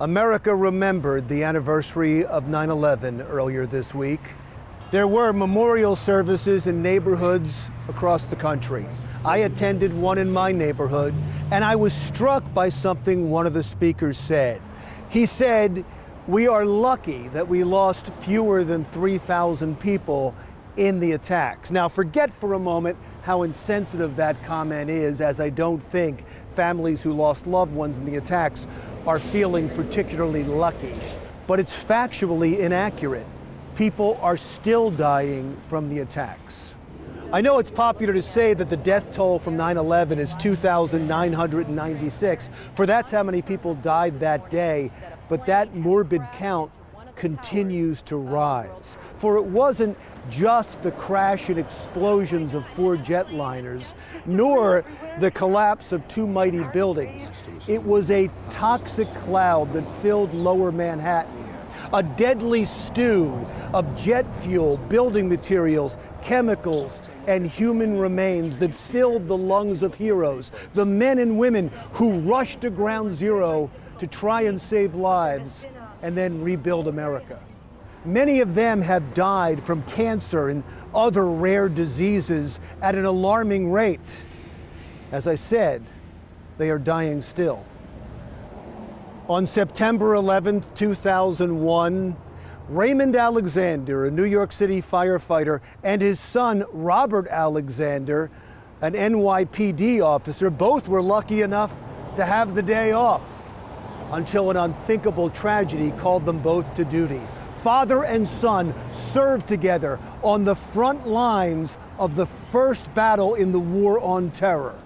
America remembered the anniversary of 9/11 earlier this week. There were memorial services in neighborhoods across the country. I attended one in my neighborhood, and I was struck by something one of the speakers said. He said, "We are lucky that we lost fewer than 3,000 people in the attacks." Now, forget for a moment how insensitive that comment is, as I don't think families who lost loved ones in the attacks are feeling particularly lucky. But it's factually inaccurate. People are still dying from the attacks. I know it's popular to say that the death toll from 9/11 is 2,996, for that's how many people died that day, but that morbid count continues to rise. For it wasn't just the crash and explosions of 4 jetliners, nor the collapse of 2 mighty buildings. It was a toxic cloud that filled lower Manhattan, a deadly stew of jet fuel, building materials, chemicals, and human remains that filled the lungs of heroes, the men and women who rushed to Ground Zero to try and save lives and then rebuild America. Many of them have died from cancer and other rare diseases at an alarming rate. As I said, they are dying still. On September 11th, 2001, Raymond Alexander, a New York City firefighter, and his son, Robert Alexander, an NYPD officer, both were lucky enough to have the day off until an unthinkable tragedy called them both to duty. Father and son served together on the front lines of the first battle in the War on Terror.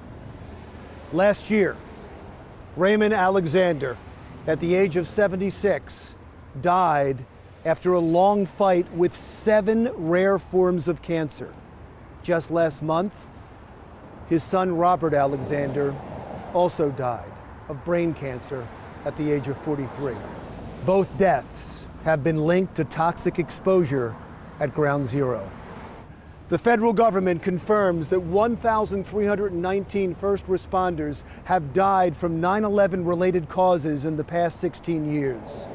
Last year, Raymond Alexander, at the age of 76, died after a long fight with 7 rare forms of cancer. Just last month, his son Robert Alexander also died of brain cancer at the age of 43. Both deaths have been linked to toxic exposure at Ground Zero. The federal government confirms that 1,319 first responders have died from 9/11 related causes in the past 16 years.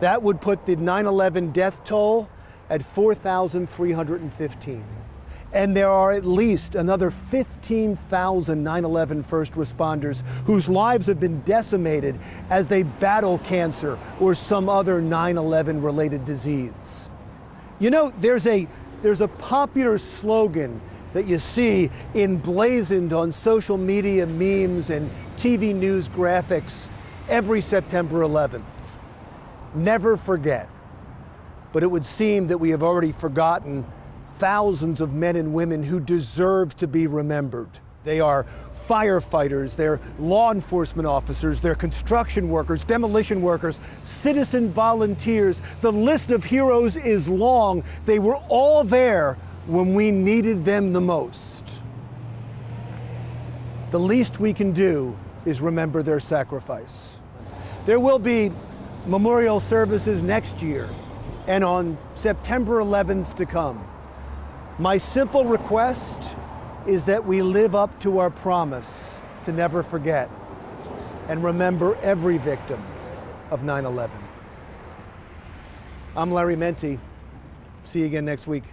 That would put the 9/11 death toll at 4,315. And there are at least another 15,000 9/11 first responders whose lives have been decimated as they battle cancer or some other 9/11 related disease. You know, there's a popular slogan that you see emblazoned on social media memes and TV news graphics every September 11th. Never forget. But it would seem that we have already forgotten thousands of men and women who deserve to be remembered. They are firefighters, they're law enforcement officers, they're construction workers, demolition workers, citizen volunteers. The list of heroes is long. They were all there when we needed them the most. The least we can do is remember their sacrifice. There will be memorial services next year and on September 11th to come. My simple request is that we live up to our promise to never forget and remember every victim of 9/11. I'm Larry Menti. See you again next week.